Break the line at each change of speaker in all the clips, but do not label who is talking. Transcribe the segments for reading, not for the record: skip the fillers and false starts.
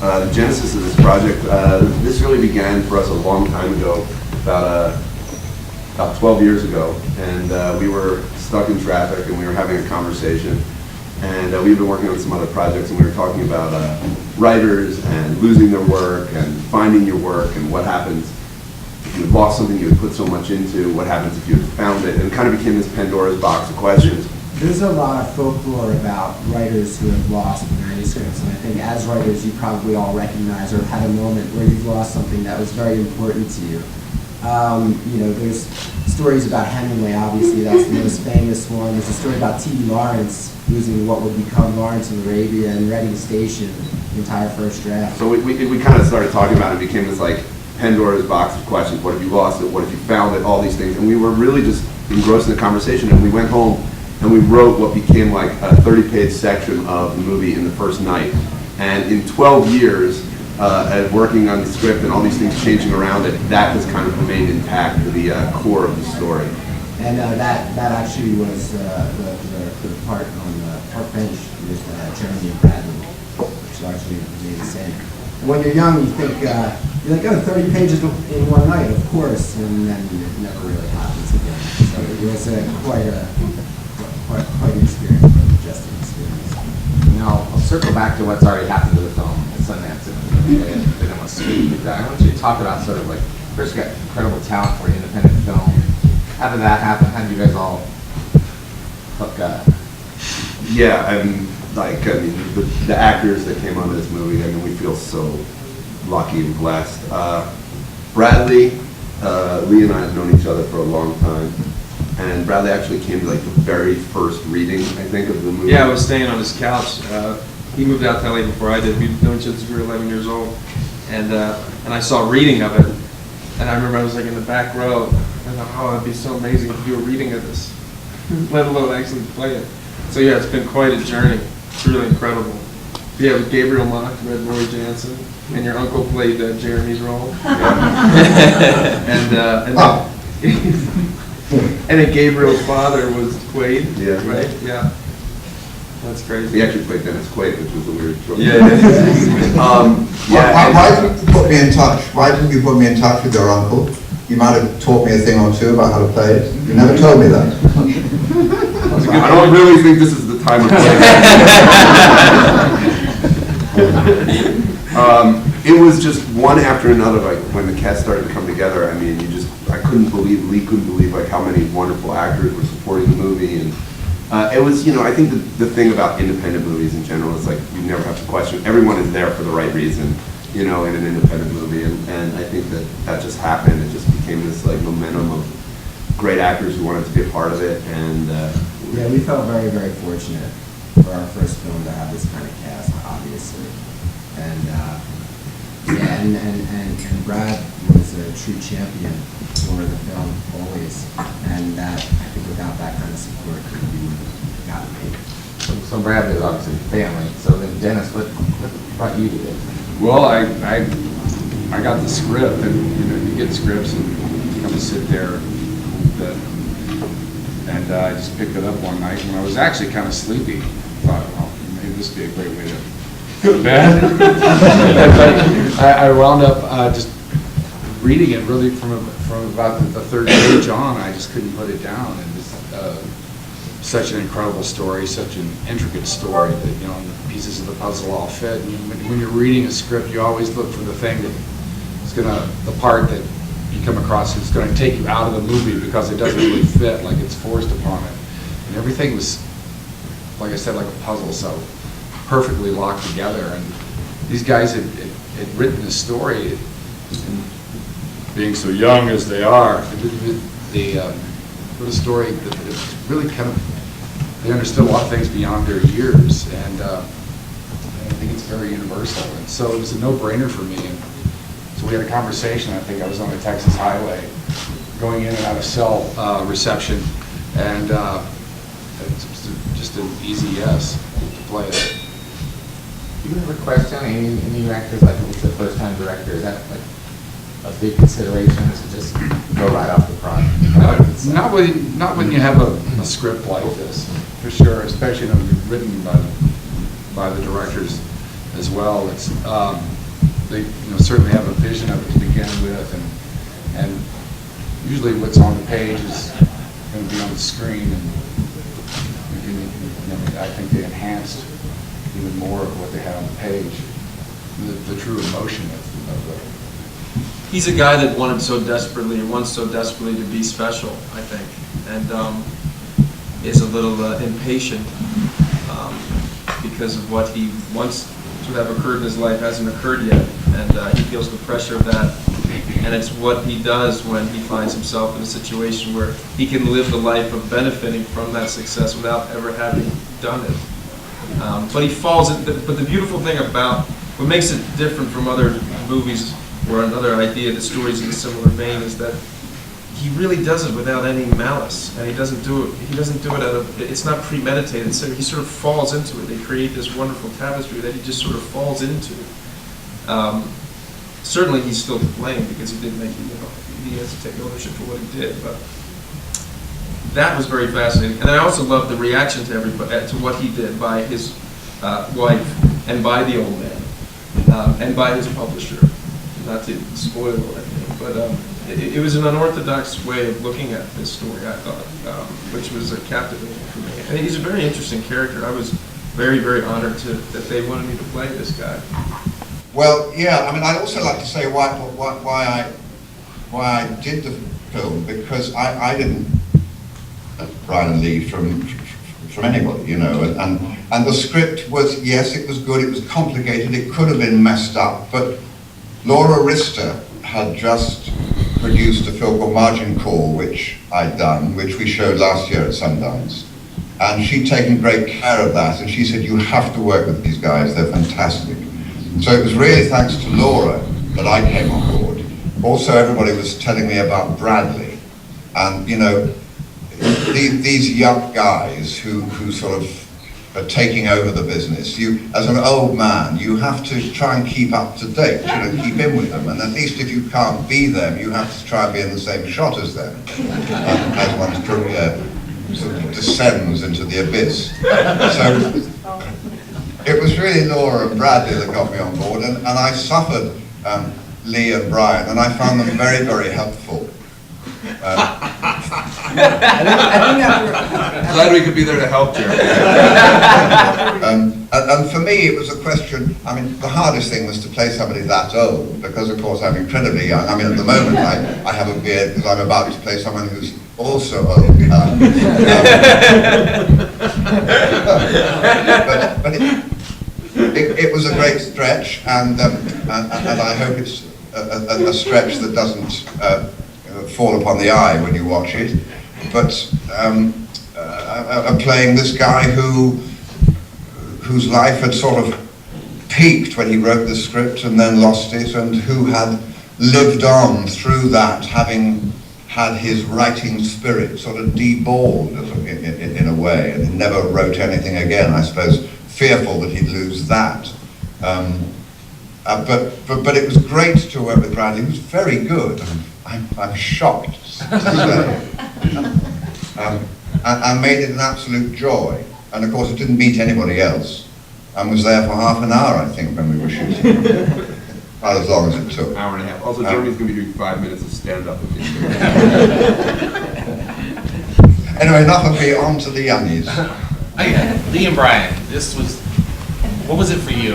The genesis of this project, this really began for us a long time ago, about 12 years ago, and we were stuck in traffic and we were having a conversation, and we've been working on some other projects, and we were talking about writers and losing their work and finding your work and what happens if you had lost something you had put so much into, what happens if you had found it, and it kind of became this Pandora's box of questions.
There's a lot of folklore about writers who have lost manuscripts, and I think as writers you probably all recognize or had a moment where you've lost something that was very important to you. You know, there's stories about Hemingway, obviously, that's the most famous one. There's a story about T.D. Lawrence losing what would become Lawrence of Arabia and Reading Station, the entire first draft.
So we kind of started talking about it. It became this like Pandora's box of questions. What if you lost it? What if you found it? All these things. And we were really just engrossed in the conversation, and we went home and we wrote what became like a 30-page section of the movie in the first night. And in 12 years, working on the script and all these things changing around it, that has kind of remained intact to the core of the story.
And that actually was the part on the park bench with Jeremy and Bradley, which largely made the same. And when you're young, you think, you're like, oh, 30 pages in one night, of course, and then it never really happens again. So it was quite an experience, but just an experience.
Now, I'll circle back to what's already happened to the film at Sundance. I don't want to speak with that. I want you to talk about sort of like, first you got incredible talent for independent film. How did that happen? How did you guys all hook up?
Yeah, and like, I mean, the actors that came on this movie, I mean, we feel so lucky and blessed. Bradley, Lee and I have known each other for a long time. And Bradley actually came to like the very first reading, I think, of the movie.
Yeah, I was staying on his couch. He moved out to LA before I did. We'd known each other since we were 11 years old. And I saw a reading of it. And I remember I was like in the back row. And I thought, oh, it'd be so amazing to do a reading of this, let alone actually play it. So yeah, it's been quite a journey. It's really incredible. Yeah, with Gabriel Mock read Roy Jansen, and your uncle played Jeremy's role. Yeah. And then Gabriel's father was Quaid.
Yeah.
Right? Yeah. That's crazy.
He actually played Dennis Quaid, which was a weird choice.
Yeah. Why didn't you put me in touch? Why didn't you put me in touch with your uncle? You might have taught me a thing or two about how to play it. You never told me that.
I don't really think this is the time or place. It was just one after another. Like when the cast started to come together, I mean, I couldn't believe, Lee couldn't believe like how many wonderful actors were supporting the movie, and it was, you know, I think the thing about independent movies in general is like you never have to question. Everyone is there for the right reason, you know, in an independent movie, and I think that just happened. It just became this like momentum of great actors who wanted to be a part of it, and
yeah, we felt very, very fortunate for our first film to have this kind of cast, obviously, and yeah, and Brad was a true champion for the film always, and that I think without that kind of support we would not have made it.
So Brad is obviously family. So then Dennis, what brought you to it?
Well, I got the script, and you know, you get scripts and you come and sit there, and I just picked it up one night when I was actually kind of sleepy. Thought, well, maybe this would be a great way to go to bed. I wound up just reading it really from about the third page on. I just couldn't put it down, and just such an incredible story, such an intricate story that, you know, the pieces of the puzzle all fit. And when you're reading a script, you always look for the thing that is the part that you come across that's going to take you out of the movie because it doesn't really fit, like it's forced upon it. And everything was, like I said, like a puzzle, so perfectly locked together. And these guys had written this story, and being so young as they are, they wrote a story that really kind of, they understood a lot of things beyond their years, and I think it's very universal. And so it was a no-brainer for me. And so we had a conversation. I think I was on the Texas Highway, going in and out of cell reception, and it's just an easy yes to play it.
Do you ever question any actors, like if it's a first-time director, is that like a big consideration to just go right off the front?
Not when you have a script like this, for sure, especially when it's written by the directors as well. It's they, certainly have a vision of it to begin with, and usually what's on the page is going to be on the screen, and I think they enhanced even more of what they had on the page, the true emotion of the.
He's a guy that wanted so desperately, or wants so desperately to be special, I think, and is a little impatient because of what he wants to have occurred in his life hasn't occurred yet, and he feels the pressure of that, and it's what he does when he finds himself in a situation where he can live the life of benefiting from that success without ever having done it. But he falls in, but the beautiful thing about, what makes it different from other movies or another idea that stories in a similar vein is that he really does it without any malice, and he doesn't do it out of, it's not premeditated, so he sort of falls into it. They create this wonderful tapestry that he just sort of falls into. Certainly he's still to blame because he didn't make it, he has to take ownership for what he did, but that was very fascinating. And I also love the reaction to everybody, to what he did by his wife, and by the old man, and by his publisher. Not to spoil anything, but it was an unorthodox way of looking at this story, I thought, which was captivating for me. And he's a very interesting character. I was very, very honored that they wanted me to play this guy.
Well, yeah, I mean, I'd also like to say why I did the film, because I didn't Brian and Lee from anybody, and the script was, yes, it was good, it was complicated, it could have been messed up, but Laura Rister had just produced a film called Margin Call, which I'd done, which we showed last year at Sundance. And she'd taken great care of that, and she said, you have to work with these guys, they're fantastic. So it was really thanks to Laura that I came on board. Also, everybody was telling me about Bradley. And, these young guys who sort of are taking over the business, as an old man, you have to try and keep up to date, keep in with them. And at least if you can't be them, you have to try and be in the same shot as them, as one's career sort of descends into the abyss. So it was really Laura and Bradley that got me on board, and I suffered Lee and Brian, and I found them very, very helpful.
Glad we could be there to help, Jerry.
And for me, it was a question, the hardest thing was to play somebody that old, because of course I'm incredibly young. At the moment I have a beard because I'm about to play someone who's also old. But it was a great stretch, and I hope it's a stretch that doesn't fall upon the eye when you watch it. But I'm playing this guy whose life had sort of peaked when he wrote the script and then lost it, and who had lived on through that, having had his writing spirit sort of deballed in a way, and he never wrote anything again, I suppose, fearful that he'd lose that. But it was great to work with Bradley. He was very good. I'm shocked to say. And made it an absolute joy. And of course it didn't meet anybody else. And was there for half an hour, I think, when we were shooting. About as long as it took.
Hour and a half. Also, Jeremy's going to be doing 5 minutes of stand-up with me.
Anyway, enough of me, on to the youngies.
Lee and Brian, what was it for you?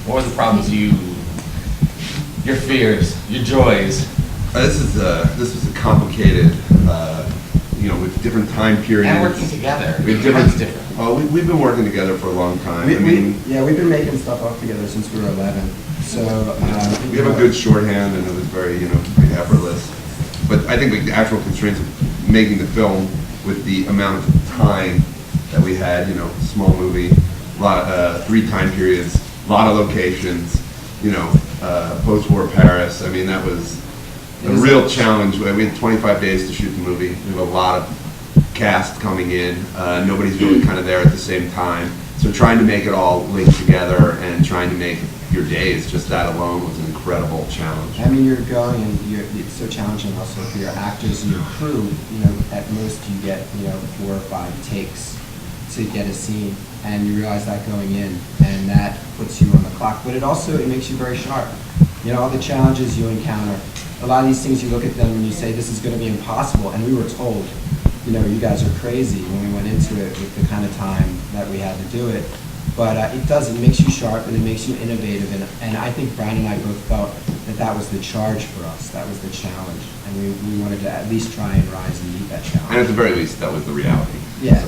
What were the problems your fears, your joys?
This was a complicated, with different time periods.
And working together.
We've
different.
Oh, we've been working together for a long time.
We've been making stuff up together since we were 11. So
we have a good shorthand, and it was very, pretty effortless. But I think the actual constraints of making the film, with the amount of time that we had, small movie, three time periods, a lot of locations, post-war Paris. That was a real challenge. We had 25 days to shoot the movie. We have a lot of cast coming in. Nobody's really kind of there at the same time. So trying to make it all link together and trying to make your days, just that alone was an incredible challenge.
You're going, and it's so challenging also for your actors and your crew. At most you get 4 or 5 takes to get a scene, and you realize that going in, and that puts you on the clock. But it makes you very sharp. You know, all the challenges you encounter, a lot of these things, you look at them and you say, this is going to be impossible. And we were told, you know, you guys are crazy when we went into it with the kind of time that we had to do it. But it makes you sharp and it makes you innovative. And I think Brian and I both felt that was the charge for us. That was the challenge. And we wanted to at least try and rise and meet that challenge.
And at the very least, that was the reality.
Yeah.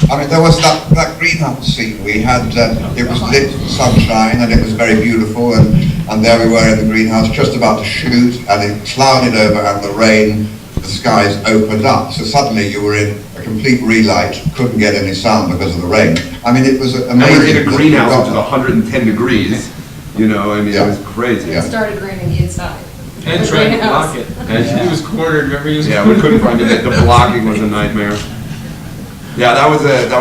I mean, there was that greenhouse scene. We had, it was lit sunshine and it was very beautiful, and there we were in the greenhouse just about to shoot, and it clouded over and the rain, the skies opened up. So suddenly you were in a complete relight, couldn't get any sound because of the rain. I mean, it was amazing.
And we were in a greenhouse, which is 110 degrees, you know, I mean,
Yeah.
it was crazy.
Yeah.
It started raining inside.
And
The
trying to
greenhouse.
block it. And he was cornered, remember, he was.
Yeah, we couldn't find it, the blocking was a nightmare. Yeah, that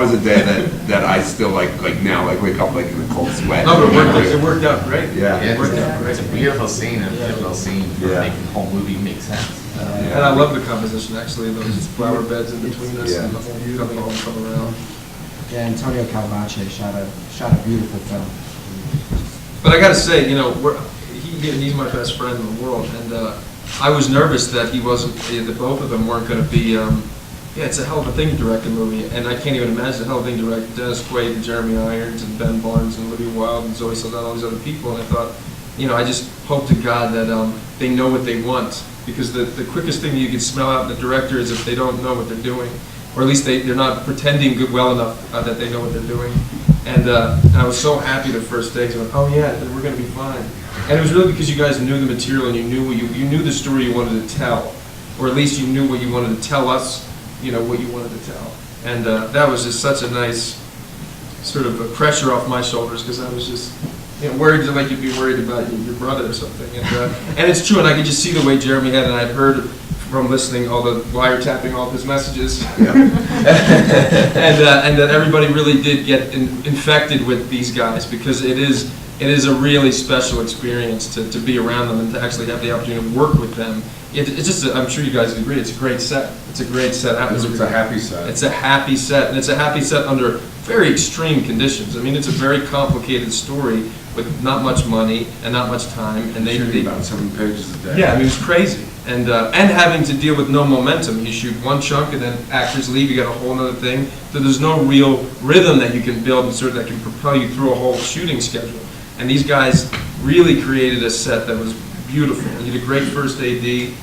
was a day that I still like now, like wake up like in a cold sweat.
No, but it worked out great.
Yeah.
Yeah,
It worked out great.
it's a beautiful scene, and a pivotal scene for
Yeah.
making the whole movie make sense.
And I love the composition, actually, those flower beds in between us
Yeah.
and the whole coming all come around.
Yeah, Antonio Calvache shot a beautiful film.
But I gotta say, you know, he's my best friend in the world, and I was nervous that he wasn't, that both of them weren't gonna be, yeah, it's a hell of a thing to direct a movie, and I can't even imagine a hell of a thing to direct Dennis Quaid and Jeremy Irons and Ben Barnes and Olivia Wilde and Zoe Saldana, all these other people, and I thought, you know, I just hope to God that they know what they want, because the quickest thing you can smell out in the director is if they don't know what they're doing, or at least they're not pretending good well enough that they know what they're doing. And I was so happy the first day, 'cause I went, oh yeah, we're gonna be fine. And it was really because you guys knew the material and you knew the story you wanted to tell, or at least you knew what you wanted to tell us, you know, what you wanted to tell. And that was just such a nice sort of a pressure off my shoulders, because I was just, you know, worried, like you'd be worried about your brother or something. And it's true, and I could just see the way Jeremy had, and I'd heard from listening all the wiretapping all of his messages.
Yeah.
And that everybody really did get infected with these guys, because it is a really special experience to be around them and to actually have the opportunity to work with them. It's just, I'm sure you guys agree, it's a great set. It's a great set atmosphere.
It's a happy set.
It's a happy set, and it's a happy set under very extreme conditions. I mean, it's a very complicated story with not much money and not much time, and
Shooting about 7 pages a day.
yeah, I mean, it was crazy. And having to deal with no momentum. You shoot one chunk and then actors leave, you got a whole other thing. So there's no real rhythm that you can build and sort of that can propel you through a whole shooting schedule. And these guys really created a set that was beautiful. You did a great first AD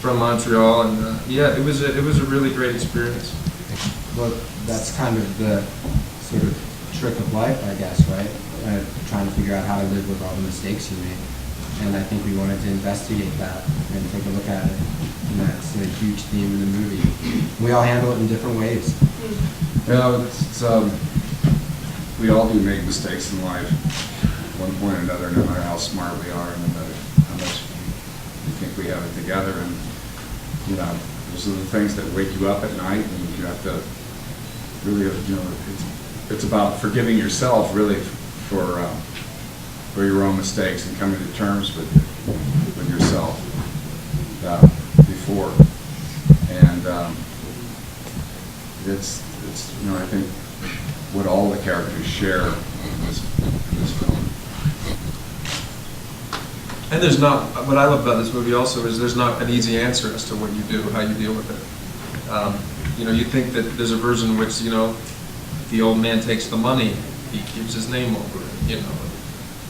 from Montreal, and yeah, it was a really great experience.
Well, that's kind of the sort of trick of life, I guess, right? Trying to figure out how to live with all the mistakes you make. And I think we wanted to investigate that and take a look at it. And that's a huge theme in the movie. We all handle it in different ways.
Yeah, we all do make mistakes in life, at one point or another, no matter how smart we are and no matter how much we think we have it together. And, you know, those are the things that wake you up at night, and you have to really, you know, it's about forgiving yourself, really, for your own mistakes and coming to terms with yourself before. And it's you know, I think what all the characters share in this film.
And there's not, what I love about this movie also is there's not an easy answer as to what you do, how you deal with it. You know, you think that there's a version in which, you know, the old man takes the money, he keeps his name over it, you know.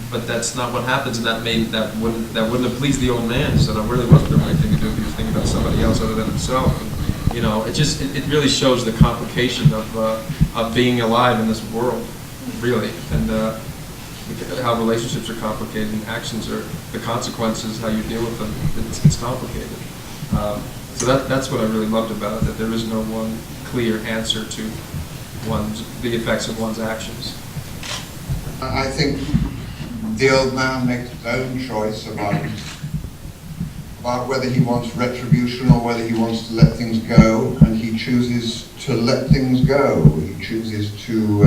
But that's not what happens, and that wouldn't have pleased the old man. So that really wasn't the right thing to do if he was thinking about somebody else other than himself. And, you know, it really shows the complication of being alive in this world, really, and how relationships are complicated and actions are the consequences, how you deal with them. It's complicated. So that's what I really loved about it, that there is no one clear answer to the effects of one's actions.
I think the old man makes his own choice about whether he wants retribution or whether he wants to let things go, and he chooses to let things go. He chooses to,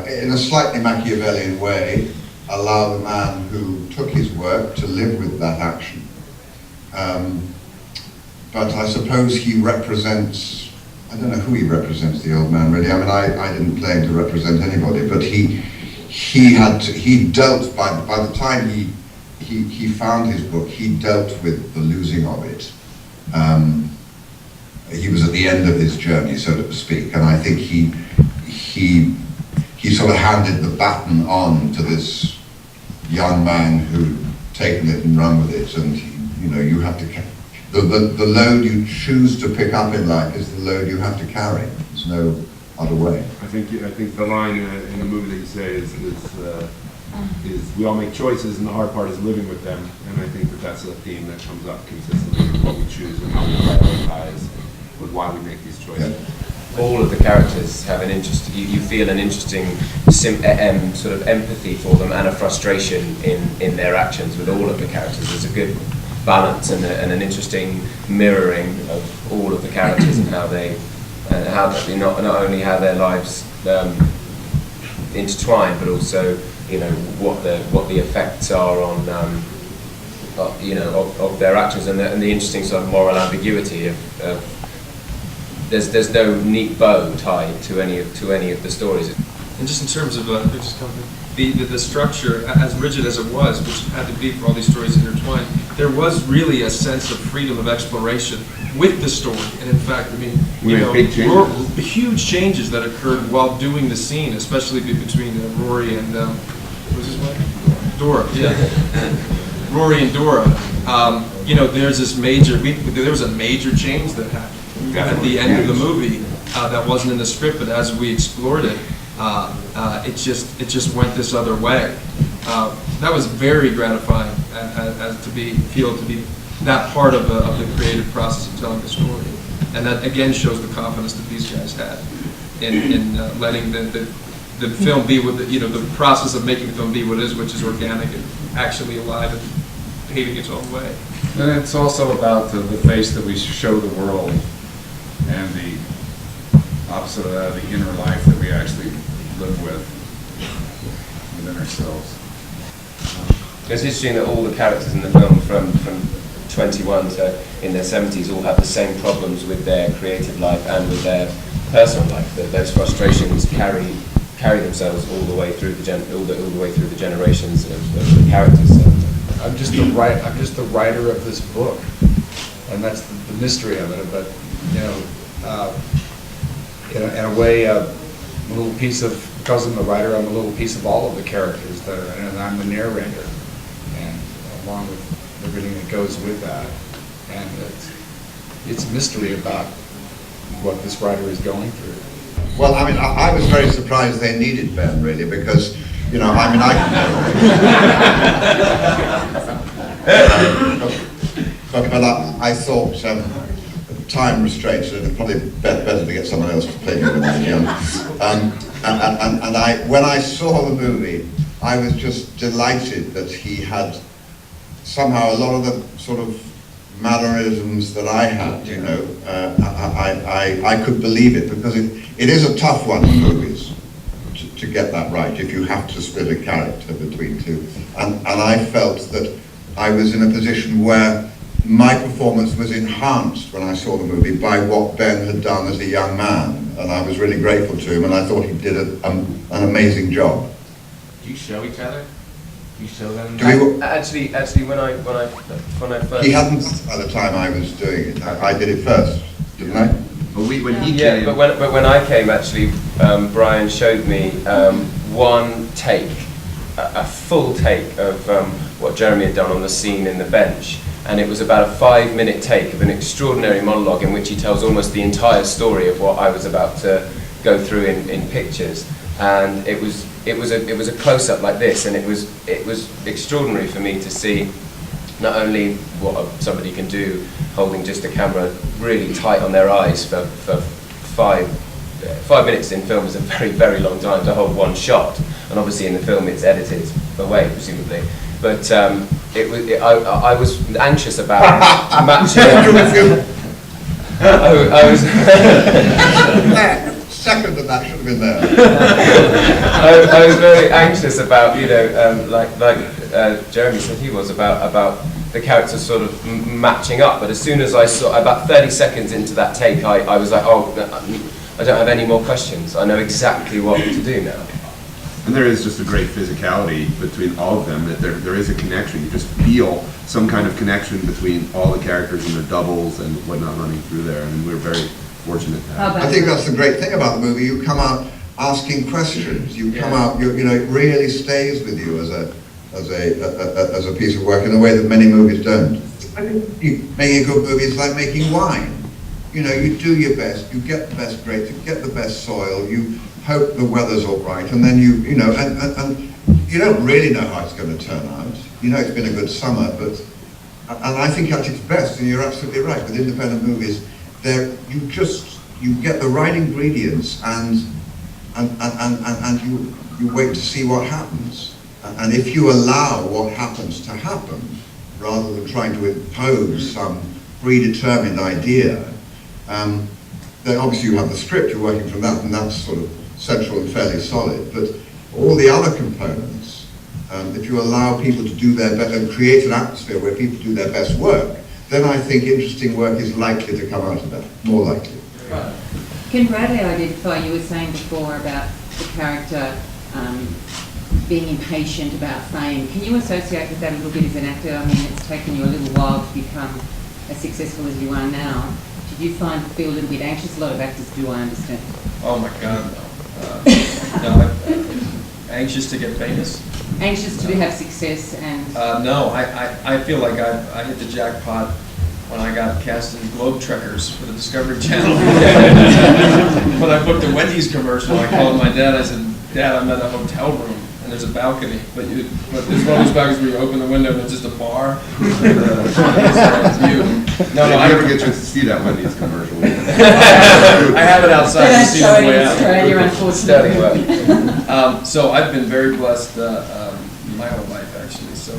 in a slightly Machiavellian way, allow the man who took his work to live with that action. But I suppose he represents I don't know who he represents, the old man, really. I mean, I didn't claim to represent anybody, but he dealt, by the time he found his book, he dealt with the losing of it. He was at the end of his journey, so to speak, and I think he sort of handed the baton on to this young man who'd taken it and run with it, and you know, you have to the load you choose to pick up in life is the load you have to carry. There's no other way.
I think the line in the movie that you say is we all make choices, and the hard part is living with them. And I think that's a theme that comes up consistently with what we choose and how we prioritize with why we make these choices.
Yeah.
All of the characters have an interest. You feel an interesting sort of empathy for them and a frustration in their actions with all of the characters. There's a good balance and an interesting mirroring of all of the characters and how they, not only how their lives intertwine, but also what the effects are on of their actions and the interesting sort of moral ambiguity of there's no neat bow tied to any of the stories.
And just in terms of the structure, as rigid as it was, which had to be for all these stories intertwined, there was really a sense of freedom of exploration with the story. And in fact, I mean,
big changes.
Huge changes that occurred while doing the scene, especially between Rory and what's his name? Dora. Yeah. Rory and Dora. There's this there was a major change that happened at the end of the movie that wasn't in the script, but as we explored it, it just went this other way. That was very gratifying to be that part of the creative process of telling the story, and that again shows the confidence that these guys had in letting the film be what the process of making the film be what it is, which is organic and actually alive and paving its own way.
And it's also about the face that we show the world, and the opposite of that, the inner life that we actually live within ourselves.
It's interesting that all the characters in the film from 21 to in their 70s all have the same problems with their creative life and with their personal life. That those frustrations carry themselves all the way through the way through the generations of the characters.
I'm just the writer of this book, and that's the mystery of it. But in a way, I'm a little piece of, because I'm the writer, I'm a little piece of all of the characters that are in it, and I'm the narrator, and along with everything that goes with that. And it's a mystery about what this writer is going through.
Well, I mean, I was very surprised they needed Ben, really, because, but I thought time restraints, so it's probably better to get someone else to play me when I'm young. And when I saw the movie, I was just delighted that he had somehow a lot of the sort of mannerisms that I had, I could believe it, because it is a tough one in movies to get that right, if you have to split a character between two. And I felt that I was in a position where my performance was enhanced when I saw the movie by what Ben had done as a young man, and I was really grateful to him, and I thought he did an amazing job.
Do you show each other? You show them?
Actually, when I first...
He hadn't at the time I was doing it. I did it first, didn't I?
But when he
Yeah,
came,
but when I came, actually, Brian showed me one take, a full take of what Jeremy had done on the scene in the bench, and it was about a 5-minute take of an extraordinary monologue in which he tells almost the entire story of what I was about to go through in pictures, and it was a close-up like this, and it was extraordinary for me to see not only what somebody can do holding just a camera really tight on their eyes for 5 minutes in film is a very, very long time to hold one shot, and obviously in the film it's edited away presumably, but I was anxious about matching I was
Second that should have been there.
I was very anxious about, like Jeremy said he was, about the characters sort of matching up. But as soon as I saw, about 30 seconds into that take, I was like, oh, I don't have any more questions. I know exactly what to do now.
And there is just a great physicality between all of them, that there is a connection. You just feel some kind of connection between all the characters and their doubles and whatnot running through there, and we're very fortunate to have.
I think that's the great thing about the movie. You come out asking questions. You come out, you know, it really stays with you as a piece of work in a way that many movies don't. Making a good movie is like making wine. You know, you do your best, you get the best grapes, you get the best soil, you hope the weather's all right, and then you know, and you don't really know how it's going to turn out. You know it's been a good summer, but, and I think at its best, and you're absolutely right, with independent movies, you get the right ingredients and you wait to see what happens. And if you allow what happens to happen, rather than trying to impose some predetermined idea, then obviously you have the script, you're working from that, and that's sort of central and fairly solid. But all the other components, if you allow people to do their best and create an atmosphere where people do their best work, then I think interesting work is likely to come out of that, more likely.
Can Bradley identify, you were saying before about the character being impatient about fame. Can you associate with that a little bit as an actor? I mean, it's taken you a little while to become as successful as you are now. Did you feel a little bit anxious? A lot of actors do, I understand.
Oh my God, no. No, I'm anxious to get famous.
Anxious to have success and...
No, I feel like I hit the jackpot when I got cast in Globetrotters for the Discovery Channel. When I booked a Wendy's commercial, I called my dad. I said, "Dad, I'm at a hotel room and there's a balcony, but there's one of those balconies where you open the window and it's just a bar." No,
I never get to see that Wendy's commercial.
I have it outside.
They
You
don't
see
show
it on
it
the way
in
out.
Australia, unfortunately.
So I've been very blessed my whole life, actually. So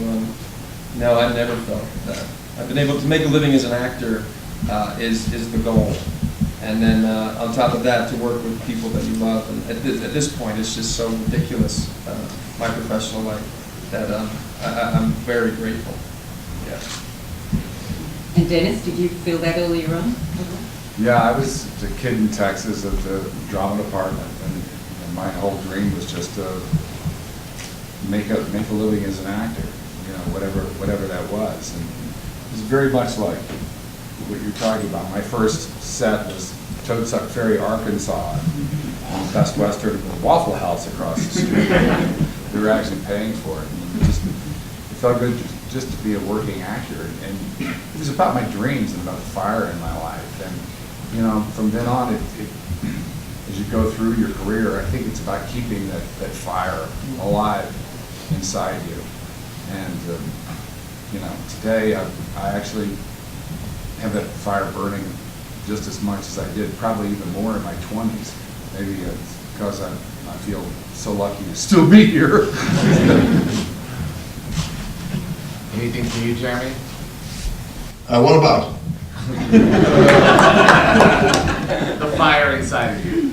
no, I've never felt that. I've been able to make a living as an actor is the goal, and then on top of that, to work with people that you love. And at this point, it's just so ridiculous, my professional life, that I'm very grateful. Yeah.
And Dennis, did you feel that earlier on?
Yeah, I was a kid in Texas at the drama department, and my whole dream was just to make a living as an actor, you know, whatever that was. And it was very much like what you're talking about. My first set was Toadsuck Ferry, Arkansas, and Best Western Waffle House across the street. They were actually paying for it. And it felt good just to be a working actor, and it was about my dreams and about the fire in my life. And you know, from then on, as you go through your career, I think it's about keeping that fire alive inside you. And you know, today I actually have that fire burning just as much as I did, probably even more in my 20s. Maybe it's because I feel so lucky to still be here.
Anything for you, Jeremy?
What about?
The fire inside of you.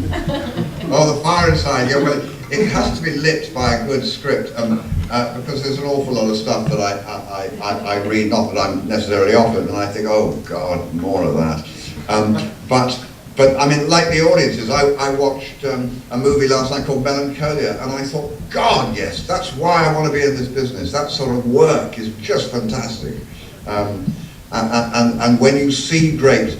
Oh, the fire inside. Yeah, well, it has to be lit by a good script, because there's an awful lot of stuff that I read, not that I'm necessarily offered, and I think, oh God, more of that. But I mean, like the audiences, I watched a movie last night called Melancholia, and I thought, God, yes, that's why I want to be in this business. That sort of work is just fantastic. And when you see great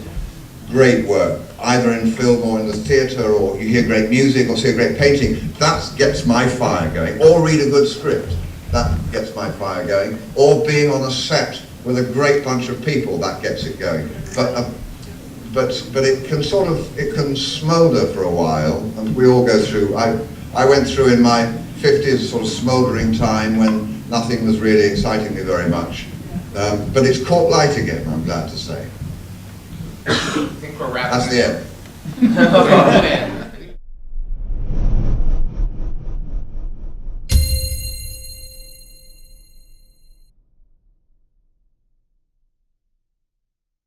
work, either in film or in the theatre, or you hear great music or see a great painting, that gets my fire going. Or read a good script, that gets my fire going. Or being on a set with a great bunch of people, that gets it going. But it can smoulder for a while, and we all go through. I went through in my 50s sort of smouldering time when nothing was really exciting me very much. But it's caught light again, I'm glad to say.
I think we're wrapping
That's the end.
this up.